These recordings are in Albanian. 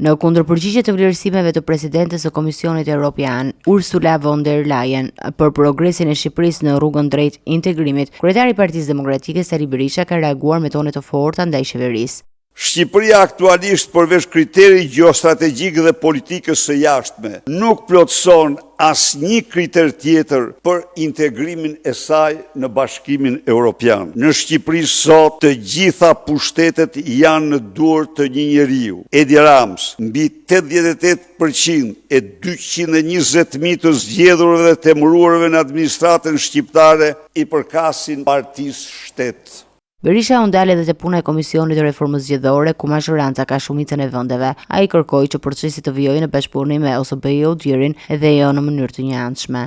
Në kundërpërgjigje të vlerësimeve të presidentes së Komisionit Evropian, Ursula von der Leyen, për progresin e Shqipërisë në rrugën drejt integrimit, kryetari i Partisë Demokratike Sali Berisha ka reaguar me tone të forta ndaj qeverisë. Shqipëria aktualisht përveç kriteri gjeostrategjik dhe politikës së jashtme, nuk plotëson asnjë kriter tjetër për integrimin e saj në Bashkimin Evropian. Në Shqipëri sot të gjitha pushtetet janë në dorë të një njeriu, Edi Rams, mbi 88% e 220.000 të zgjedhurve dhe temëruarve në administratën shqiptare i përkasin Partisë Shtet. Berisha u ndal edhe te puna e Komisionit të Reformës Zgjedhore, ku mazhoranca ka shumicën e vendeve. Ai kërkoi që procesi të vijojë në bashkëpunim me OSBE-u Dirin dhe jo në mënyrë të njëanshme.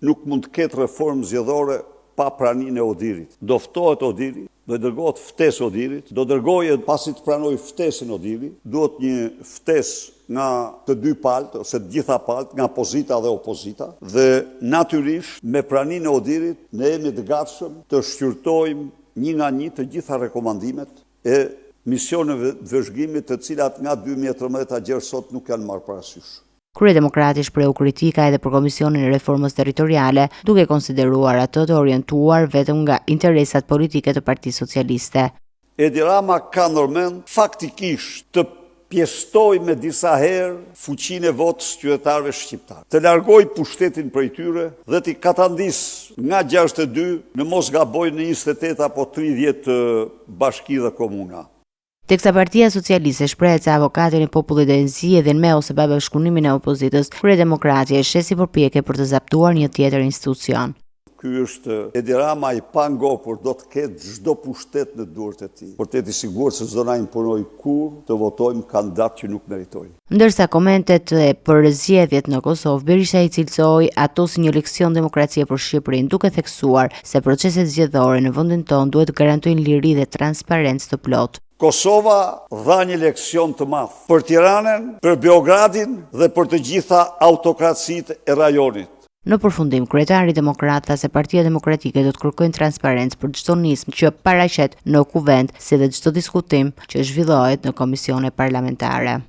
Nuk mund të ketë reformë zgjedhore pa praninë e Odirit. Do ftohet Odiri, do dërgohet ftesë Odirit, do dërgojë pasi të pranojë ftesën Odiri, duhet një ftesë nga të dy palët ose të gjitha palët, nga pozita dhe opozita, dhe natyrisht me praninë e Odirit ne jemi të gatshëm të shqyrtojmë një nga një të gjitha rekomandimet e misioneve të vëzhgimit të cilat nga 2013 gjërë sot nuk janë marrë parasysh. Kryedemokrati shpreu kritika edhe për Komisionin e Reformës Territoriale, duke konsideruar atë të orientuar vetëm nga interesat politike të Partisë Socialiste. Edi Rama ka ndërmend faktikisht të pjestoj me disa herë fuqinë e votës qytetarëve shqiptarë, të largoj pushtetin prej tyre dhe t'i katandis nga 62 në mos gabojnë në 28 apo 30 bashki dhe komuna. Teksa Partia Socialiste shprehet se avokatin e popullit do nxjihej edhe me ose pa bashkëpunimin e opozitës, Kryedemokrati e sheh si përpjekje për të zaptuar një tjetër institucion. Ky është Edi Rama i pangopur, do të ketë çdo pushtet në duart e tij. Por të jeti sigurt se s'do na imponoj kur të votojmë kandidat që nuk meritojnë. Ndërsa komentet për zgjedhjet në Kosovë, Berisha i cilësoi ato si një leksion demokracie për Shqipërinë, duke theksuar se proceset zgjedhore në vendin tonë duhet të garantojnë liri dhe transparencë të plotë. Kosova dha një leksion të madh për Tiranën, për Beogradin dhe për të gjitha autokracitë e rajonit. Në përfundim, kryetari demokrat tha se Partia Demokratike do të kërkojnë transparencë për çdo nismë që paraqet në kuvent, si dhe çdo diskutim që zhvillohet në komisione parlamentare.